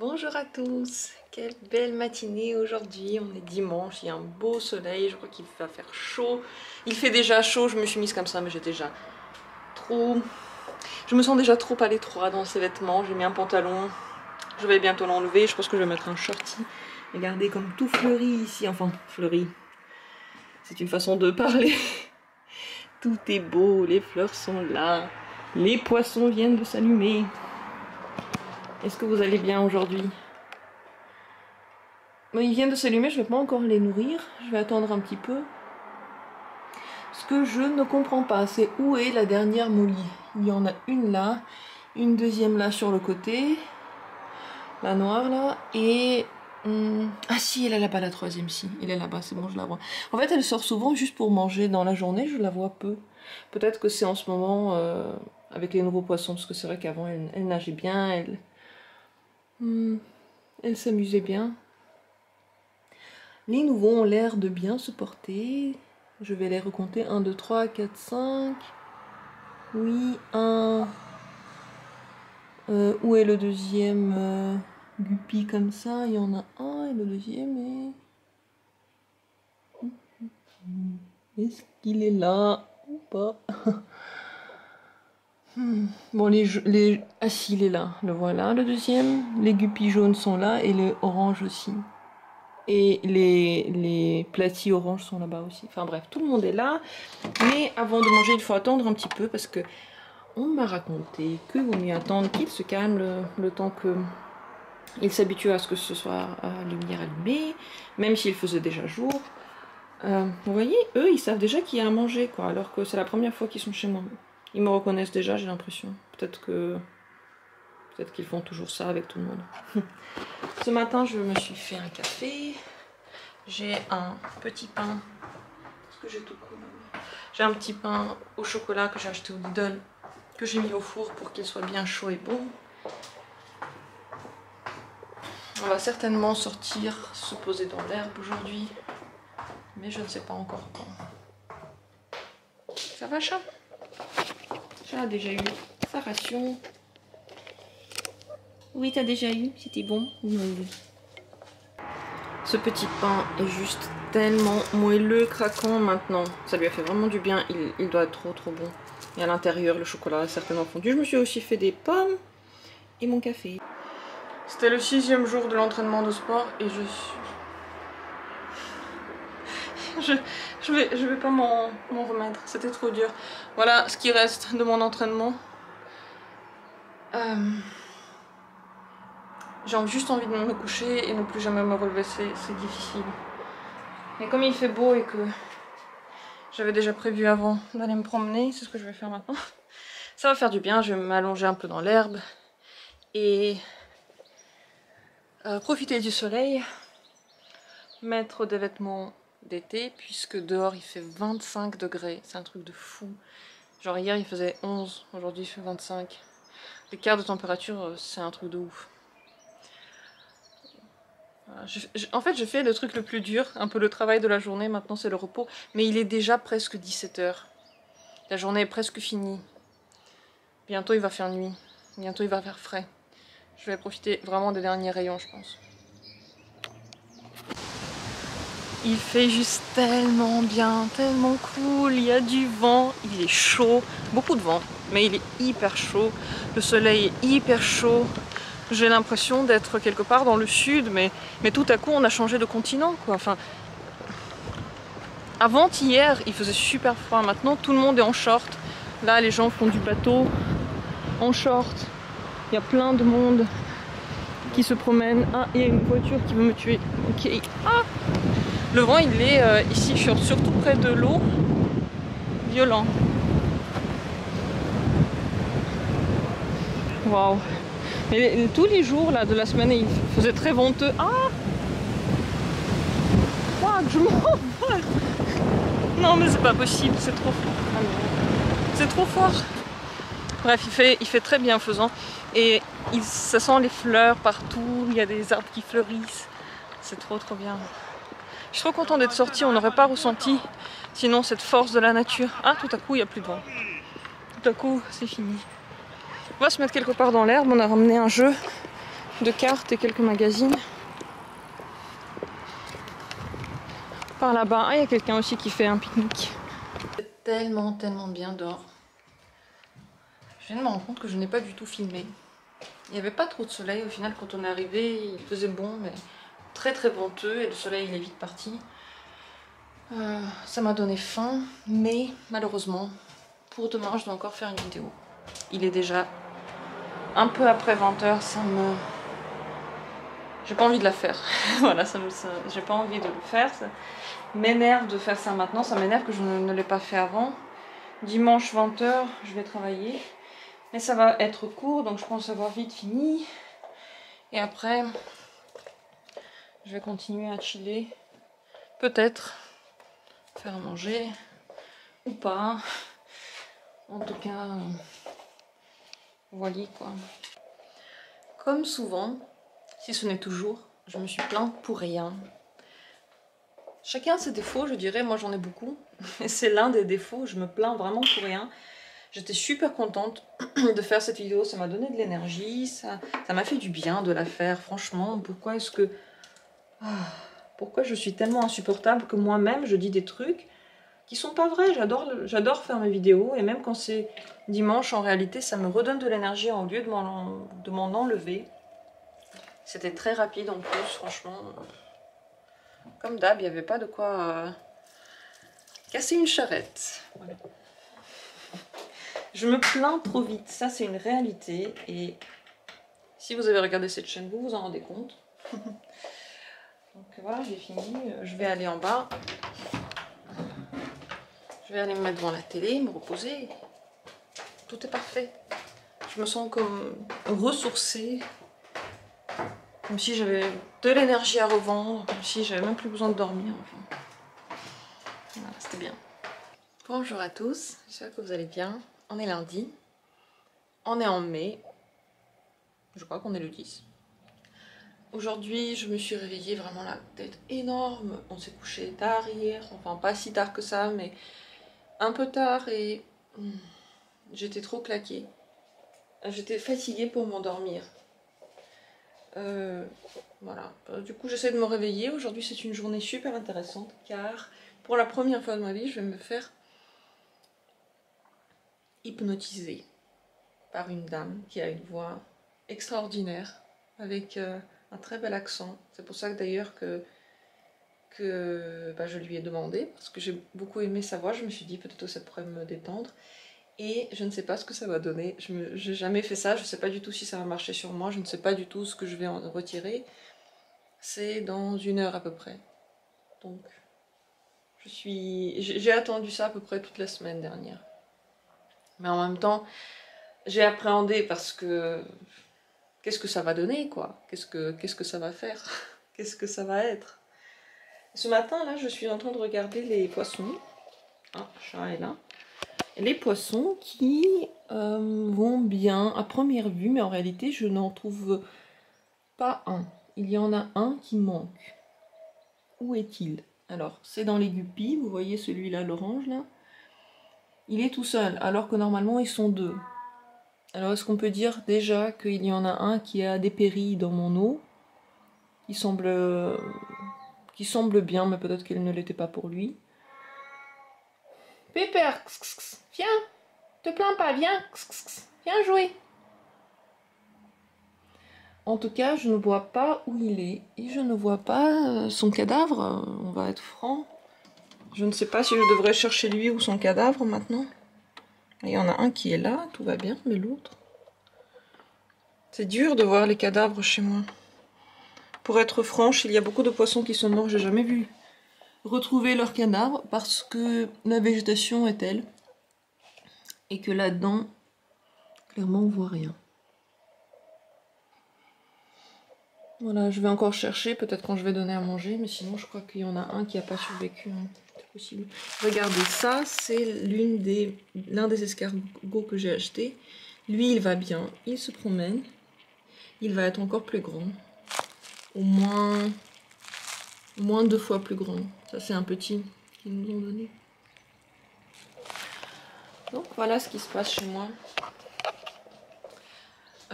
Bonjour à tous, quelle belle matinée aujourd'hui, on est dimanche, il y a un beau soleil, je crois qu'il va faire chaud. Il fait déjà chaud, je me suis mise comme ça mais j'ai déjà trop... Je me sens déjà trop à l'étroit dans ces vêtements, j'ai mis un pantalon, je vais bientôt l'enlever, je pense que je vais mettre un shorty. Regardez comme tout fleuri ici, enfin fleuri, c'est une façon de parler. Tout est beau, les fleurs sont là, les poissons viennent de s'allumer. Est-ce que vous allez bien aujourd'hui? Ils viennent de s'allumer, je ne vais pas encore les nourrir, je vais attendre un petit peu. Ce que je ne comprends pas, c'est où est la dernière Molly. Il y en a une là, une deuxième là sur le côté, la noire là, et... Ah si, elle est là-bas la troisième, si, elle est là-bas, c'est bon, je la vois. En fait, elle sort souvent juste pour manger dans la journée, je la vois peu. Peut-être que c'est en ce moment avec les nouveaux poissons, parce que c'est vrai qu'avant elle nageait bien, elle s'amusait bien. Les nouveaux ont l'air de bien se porter. Je vais les recompter. 1, 2, 3, 4, 5. Oui, 1. Où est le deuxième guppy comme ça? Il y en a un et le deuxième est... Est-ce qu'il est là ou pas? Bon, ah si, il est là. Le voilà, le deuxième. Les guppies jaunes sont là et les oranges aussi. Et les platis oranges sont là-bas aussi. Enfin bref, tout le monde est là. Mais avant de manger, il faut attendre un petit peu parce que on m'a raconté que vaut mieux attendre qu'il se calme le temps qu'il s'habitue à ce que ce soit à lumière allumée, même s'il faisait déjà jour. Vous voyez, eux, ils savent déjà qu'il y a à manger, quoi, alors que c'est la première fois qu'ils sont chez moi. Ils me reconnaissent déjà, j'ai l'impression. Peut-être qu'ils font toujours ça avec tout le monde. Ce matin, je me suis fait un café. J'ai un petit pain. Est-ce que j'ai tout cool? J'ai un petit pain au chocolat que j'ai acheté au Lidl, que j'ai mis au four pour qu'il soit bien chaud et bon. On va certainement sortir, se poser dans l'herbe aujourd'hui, mais je ne sais pas encore quand. Ça va, chat? Chat a déjà eu sa ration. Oui, t'as déjà eu, c'était bon. Oui. Ce petit pain est juste tellement moelleux, craquant maintenant. Ça lui a fait vraiment du bien, il doit être trop bon. Et à l'intérieur, le chocolat a certainement fondu. Je me suis aussi fait des pommes et mon café. C'était le 6e jour de l'entraînement de sport et je vais pas m'en remettre, c'était trop dur. Voilà ce qui reste de mon entraînement. J'ai juste envie de me coucher et ne plus jamais me relever, c'est difficile. Mais comme il fait beau et que j'avais déjà prévu avant d'aller me promener, c'est ce que je vais faire maintenant. Ça va faire du bien, je vais m'allonger un peu dans l'herbe et profiter du soleil, mettre des vêtements d'été puisque dehors il fait 25 degrés, c'est un truc de fou. Genre hier il faisait 11, aujourd'hui il fait 25. L'écart de température c'est un truc de ouf. Voilà. En fait je fais le truc le plus dur, un peu le travail de la journée, maintenant c'est le repos, mais il est déjà presque 17 h. La journée est presque finie. Bientôt il va faire nuit, bientôt il va faire frais. Je vais profiter vraiment des derniers rayons je pense. Il fait juste tellement bien, tellement cool, il y a du vent, il est chaud, beaucoup de vent, mais il est hyper chaud, le soleil est hyper chaud. J'ai l'impression d'être quelque part dans le sud, mais tout à coup on a changé de continent, quoi. Enfin, avant-hier il faisait super froid, maintenant tout le monde est en short. Là les gens font du bateau en short, il y a plein de monde qui se promène. Ah, il y a une voiture qui veut me tuer. Ok. Ah, le vent il est ici, je suis surtout près de l'eau, violent. Waouh. Mais tous les jours là de la semaine il faisait très venteux. Ah, wow, je m'envole. Non mais c'est pas possible, c'est trop fort. C'est trop fort. Bref, il fait très bienfaisant et ça sent les fleurs partout, il y a des arbres qui fleurissent. C'est trop bien. Je suis trop contente d'être sortie, on n'aurait pas ressenti sinon cette force de la nature. Ah, tout à coup il n'y a plus de vent. Tout à coup c'est fini. On va se mettre quelque part dans l'herbe, on a ramené un jeu de cartes et quelques magazines. Par là-bas, il y a quelqu'un aussi qui fait un pique-nique. C'est tellement bien dehors. Je viens de me rendre compte que je n'ai pas du tout filmé. Il n'y avait pas trop de soleil au final quand on est arrivé, il faisait bon mais très venteux et le soleil il est vite parti. Ça m'a donné faim, mais malheureusement pour demain je dois encore faire une vidéo. Il est déjà un peu après 20h, j'ai pas envie de la faire. Voilà, j'ai pas envie de le faire. Ça m'énerve de faire ça maintenant, ça m'énerve que je ne l'ai pas fait avant. Dimanche 20h, je vais travailler. Mais ça va être court, donc je pense avoir vite fini. Et après, je vais continuer à chiller. Peut-être faire à manger ou pas. En tout cas, voilà quoi. Comme souvent, si ce n'est toujours, je me suis plainte pour rien. Chacun a ses défauts, je dirais, moi j'en ai beaucoup. Et c'est l'un des défauts, je me plains vraiment pour rien. J'étais super contente de faire cette vidéo, ça m'a donné de l'énergie, ça m'a fait du bien de la faire, franchement. Pourquoi est-ce que... pourquoi je suis tellement insupportable que moi-même je dis des trucs qui sont pas vrais. J'adore faire mes vidéos, et même quand c'est dimanche, en réalité, ça me redonne de l'énergie au lieu de m'en enlever. C'était très rapide en plus, franchement. Comme d'hab, il n'y avait pas de quoi casser une charrette. Voilà. Je me plains trop vite, ça c'est une réalité, et si vous avez regardé cette chaîne, vous vous en rendez compte. Donc voilà, j'ai fini, je vais aller en bas. Je vais aller me mettre devant la télé, me reposer. Tout est parfait. Je me sens comme ressourcée, comme si j'avais de l'énergie à revendre, comme si j'avais même plus besoin de dormir. Enfin, voilà, c'était bien. Bonjour à tous, j'espère que vous allez bien. On est lundi, on est en mai, je crois qu'on est le 10. Aujourd'hui, je me suis réveillée vraiment la tête énorme. On s'est couché tard hier, enfin pas si tard que ça, mais un peu tard, et j'étais trop claquée. J'étais fatiguée pour m'endormir. Voilà. Du coup, j'essaie de me réveiller. Aujourd'hui, c'est une journée super intéressante, car pour la première fois de ma vie, je vais me faire hypnotiser par une dame qui a une voix extraordinaire, avec un très bel accent. C'est pour ça que d'ailleurs que je lui ai demandé, parce que j'ai beaucoup aimé sa voix. Je me suis dit peut-être que ça pourrait me détendre. Et je ne sais pas ce que ça va donner. Je n'ai jamais fait ça, je ne sais pas du tout si ça va marcher sur moi, je ne sais pas du tout ce que je vais en retirer. C'est dans 1 heure à peu près. Donc, j'ai attendu ça à peu près toute la semaine dernière. Mais en même temps, j'ai appréhendé parce que... Qu'est-ce que ça va donner, quoi? Qu'est-ce que ça va faire? Qu'est-ce que ça va être? Ce matin, là, je suis en train de regarder les poissons. Ah, le chat est là. Les poissons qui vont bien à première vue, mais en réalité, je n'en trouve pas un. Il y en a un qui manque. Où est-il? Alors, c'est dans les guppies, vous voyez celui-là, l'orange, là. Il est tout seul, alors que normalement, ils sont 2. Alors, est-ce qu'on peut dire déjà qu'il y en a un qui a dépéri dans mon eau, qui semble bien, mais peut-être qu'elle ne l'était pas pour lui. Pepper, viens, te plains pas, viens, viens jouer. En tout cas, je ne vois pas où il est, et je ne vois pas son cadavre, on va être franc. Je ne sais pas si je devrais chercher lui ou son cadavre maintenant. Il y en a un qui est là, tout va bien, mais l'autre... C'est dur de voir les cadavres chez moi. Pour être franche, il y a beaucoup de poissons qui sont morts, j'ai jamais vu retrouver leur cadavre, parce que la végétation est telle, et que là-dedans, clairement, on voit rien. Voilà, je vais encore chercher, peut-être quand je vais donner à manger, mais sinon je crois qu'il y en a un qui n'a pas survécu, hein. C'est possible. Regardez, ça c'est l'un des escargots que j'ai acheté. Lui il va bien, il se promène, il va être encore plus grand, au moins 2 fois plus grand. Ça c'est un petit qu'ils nous ont donné. Donc voilà ce qui se passe chez moi.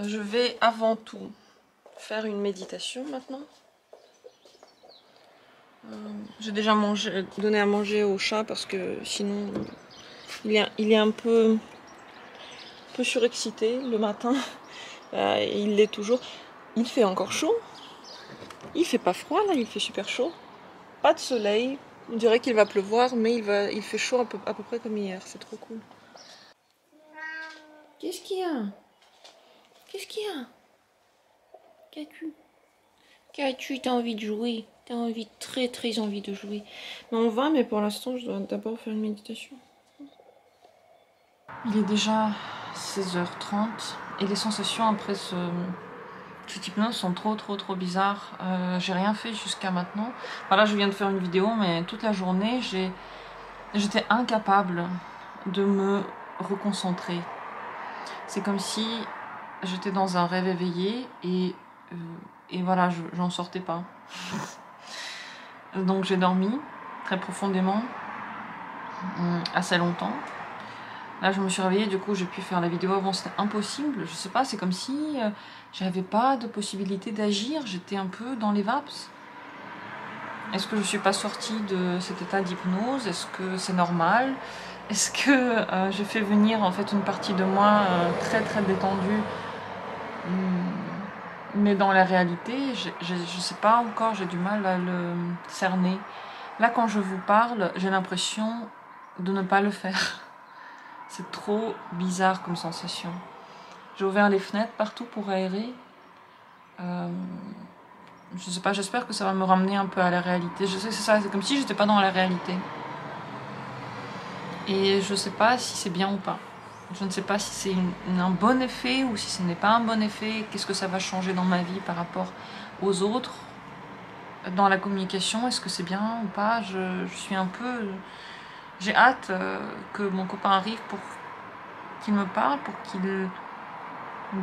Je vais avant tout faire une méditation maintenant. J'ai déjà donné à manger au chat parce que sinon il est un peu surexcité le matin. Il l'est toujours. Il fait encore chaud. Il fait pas froid là, il fait super chaud. Pas de soleil. On dirait qu'il va pleuvoir, mais il fait chaud à peu près comme hier. C'est trop cool. Qu'est-ce qu'il y a? Qu'est-ce qu'il y a? Qu'as-tu? T'as envie de jouer? T'as très envie de jouer. Mais on va, mais pour l'instant, je dois d'abord faire une méditation. Il est déjà 16h30 et les sensations après cette hypnose sont trop bizarres. J'ai rien fait jusqu'à maintenant. Voilà, je viens de faire une vidéo, mais toute la journée, j'étais incapable de me reconcentrer. C'est comme si j'étais dans un rêve éveillé et voilà, j'en sortais pas. Donc j'ai dormi très profondément, assez longtemps. Là je me suis réveillée, du coup j'ai pu faire la vidéo avant, c'était impossible. Je sais pas, c'est comme si j'avais pas de possibilité d'agir, j'étais un peu dans les vapes. Est-ce que je suis pas sortie de cet état d'hypnose? Est-ce que c'est normal? Est-ce que j'ai fait venir en fait une partie de moi très détendue? Mais dans la réalité, je sais pas encore, j'ai du mal à le cerner. Là, quand je vous parle, j'ai l'impression de ne pas le faire. C'est trop bizarre comme sensation. J'ai ouvert les fenêtres partout pour aérer. Je sais pas, j'espère que ça va me ramener un peu à la réalité. Je sais que c'est ça, c'est comme si j'étais pas dans la réalité. Et je sais pas si c'est bien ou pas. Je ne sais pas si c'est un bon effet ou si ce n'est pas un bon effet. Qu'est-ce que ça va changer dans ma vie par rapport aux autres? Dans la communication, est-ce que c'est bien ou pas? Je suis un peu... J'ai hâte que mon copain arrive pour qu'il me parle, pour qu'il me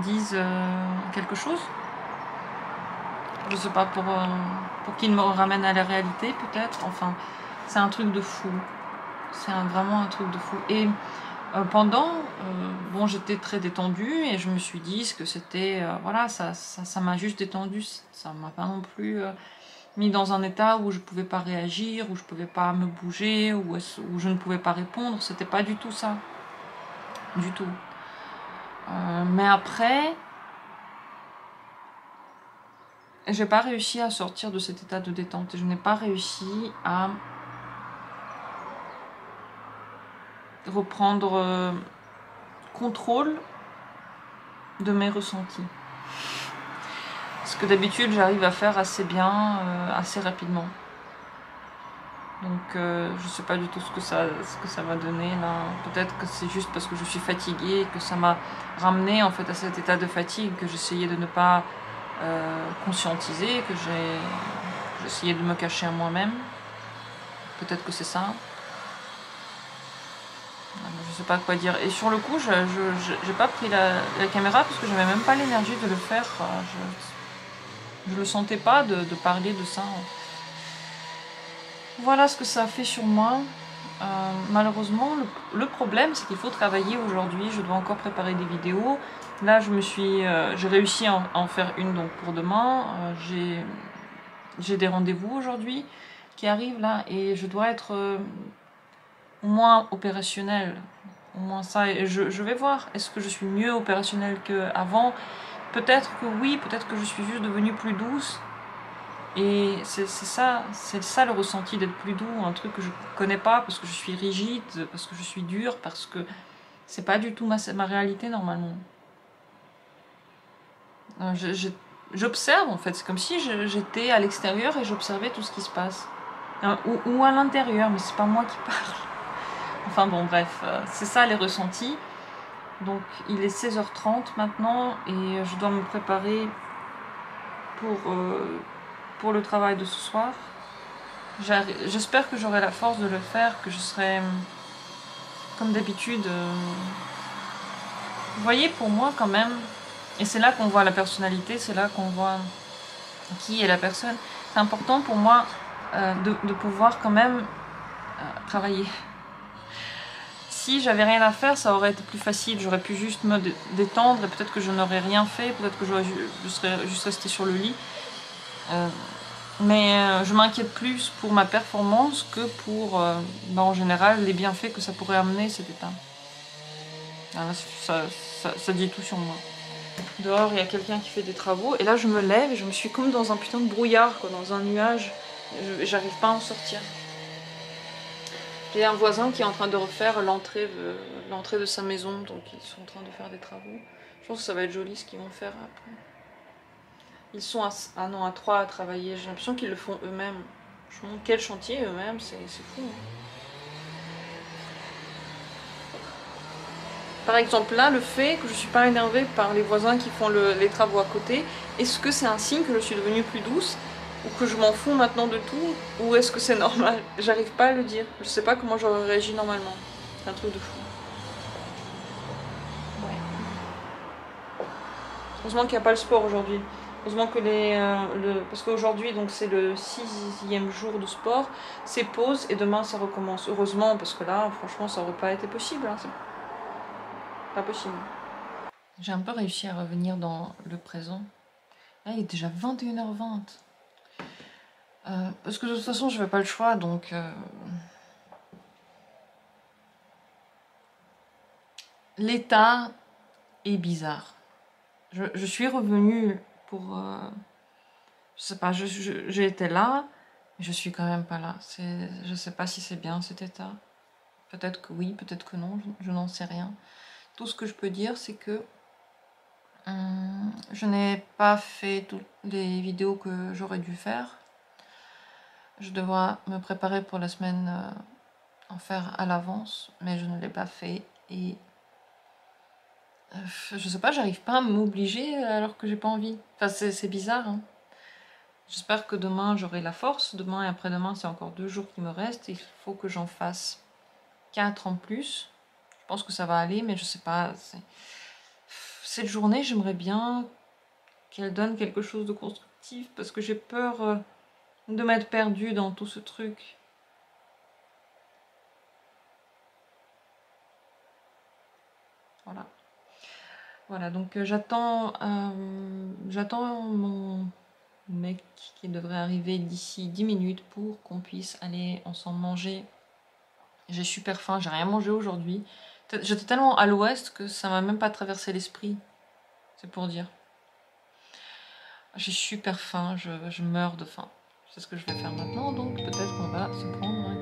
dise quelque chose. Je sais pas, pour qu'il me ramène à la réalité peut-être. Enfin, c'est un truc de fou. C'est vraiment un truc de fou. Et bon, j'étais très détendue et je me suis dit que c'était... voilà, ça m'a juste détendue. Ça m'a pas non plus... mis dans un état où je pouvais pas réagir, où je pouvais pas me bouger, où je ne pouvais pas répondre. C'était pas du tout ça. Du tout. Mais après, j'ai pas réussi à sortir de cet état de détente. Et je n'ai pas réussi à reprendre contrôle de mes ressentis. Ce que d'habitude j'arrive à faire assez bien, assez rapidement. Donc je sais pas du tout ce que ça va donner là. Peut-être que c'est juste parce que je suis fatiguée et que ça m'a ramené en fait à cet état de fatigue que j'essayais de ne pas conscientiser, que j'essayais de me cacher à moi-même. Peut-être que c'est ça. Je sais pas quoi dire. Et sur le coup, j'ai pas pris la caméra parce que j'avais même pas l'énergie de le faire. Je le sentais pas de parler de ça. Voilà ce que ça a fait sur moi. Malheureusement, le problème, c'est qu'il faut travailler aujourd'hui. Je dois encore préparer des vidéos. Là, j'ai réussi à en faire une donc pour demain. J'ai des rendez-vous aujourd'hui qui arrivent là et je dois être au moins opérationnelle. Au moins ça. Et je vais voir. Est-ce que je suis mieux opérationnelle qu'avant? Peut-être que oui. Peut-être que je suis juste devenue plus douce. Et c'est ça le ressenti d'être plus doux, un truc que je connais pas parce que je suis rigide, parce que je suis dure, parce que c'est pas du tout ma réalité normalement. J'observe en fait, c'est comme si j'étais à l'extérieur et j'observais tout ce qui se passe. Ou à l'intérieur, mais c'est pas moi qui parle. Enfin bon bref, c'est ça les ressentis. Donc il est 16h30 maintenant et je dois me préparer pour le travail de ce soir. J'espère que j'aurai la force de le faire, que je serai comme d'habitude. Vous voyez, pour moi quand même, et c'est là qu'on voit la personnalité, c'est là qu'on voit qui est la personne. C'est important pour moi de pouvoir quand même travailler. si j'avais rien à faire, ça aurait été plus facile. J'aurais pu juste me détendre et peut-être que je n'aurais rien fait. Peut-être que je serais juste restée sur le lit. Mais je m'inquiète plus pour ma performance que pour, en général, les bienfaits que ça pourrait amener cet état. Alors, ça dit tout sur moi. Dehors, il y a quelqu'un qui fait des travaux. Et là, je me lève et je me suis comme dans un putain de brouillard, quoi, dans un nuage. J'arrive pas à en sortir. J'ai un voisin qui est en train de refaire l'entrée de sa maison. Donc, ils sont en train de faire des travaux. Je pense que ça va être joli ce qu'ils vont faire après. Ils sont à 3 à travailler. J'ai l'impression qu'ils le font eux-mêmes. Franchement, quel chantier eux-mêmes, c'est fou. Hein. Par exemple, là, le fait que je suis pas énervée par les voisins qui font les travaux à côté, est-ce que c'est un signe que je suis devenue plus douce? Ou que je m'en fous maintenant de tout? Ou est-ce que c'est normal? J'arrive pas à le dire. Je sais pas comment j'aurais réagi normalement. C'est un truc de fou. Ouais. Heureusement qu'il n'y a pas le sport aujourd'hui. Heureusement que parce qu'aujourd'hui, donc c'est le 6e jour de sport, c'est pause et demain ça recommence. Heureusement, parce que là, franchement, ça aurait pas été possible. Hein. C'est pas possible. J'ai un peu réussi à revenir dans le présent. Là, il est déjà 21h20. Parce que de toute façon, je n'avais pas le choix, donc... L'état est bizarre. Je suis revenue pour... je sais pas, j'ai été là, mais je suis quand même pas là. Je sais pas si c'est bien cet état. Peut-être que oui, peut-être que non, je n'en sais rien. Tout ce que je peux dire, c'est que je n'ai pas fait toutes les vidéos que j'aurais dû faire. Je devrais me préparer pour la semaine, en faire à l'avance, mais je ne l'ai pas fait et je sais pas, j'arrive pas à m'obliger alors que j'ai pas envie. Enfin, c'est bizarre. Hein. J'espère que demain j'aurai la force. Demain et après-demain, c'est encore 2 jours qui me restent. Il faut que j'en fasse 4 en plus. Je pense que ça va aller, mais je sais pas. Cette journée, j'aimerais bien qu'elle donne quelque chose de constructif parce que j'ai peur de m'être perdue dans tout ce truc. Voilà. Voilà, donc j'attends mon mec qui devrait arriver d'ici 10 minutes pour qu'on puisse aller ensemble manger. J'ai super faim, j'ai rien mangé aujourd'hui. J'étais tellement à l'ouest que ça m'a même pas traversé l'esprit. C'est pour dire. J'ai super faim, je meurs de faim. C'est ce que je vais faire maintenant, donc peut-être qu'on va se prendre